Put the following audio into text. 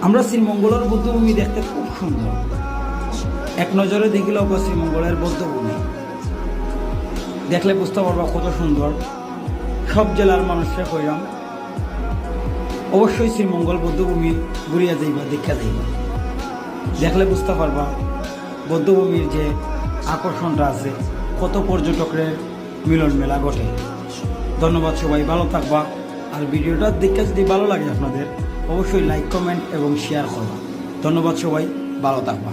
আমরা শ্রীমঙ্গলের বৌদ্ধভূমি দেখতে খুব সুন্দর। এক নজরে দেখিল শ্রীমঙ্গলের বৌদ্ধভূমি দেখলে বুঝতে পারবা কত সুন্দর। সব জেলার মানুষরা কইরাম অবশ্যই শ্রীমঙ্গল বৌদ্ধভূমি ঘুরিয়া যাইবা, দেখা যাইবা, দেখলে বুঝতে পারবা বৌদ্ধভূমির যে আকর্ষণটা আছে, কত পর্যটকের মিলন মেলা ঘটে। ধন্যবাদ, সবাই ভালো থাকবা। আর ভিডিওটা দেখে যদি ভালো লাগে আপনাদের অবশ্যই লাইক, কমেন্ট এবং শেয়ার করবা। ধন্যবাদ, সবাই ভালো থাকবা।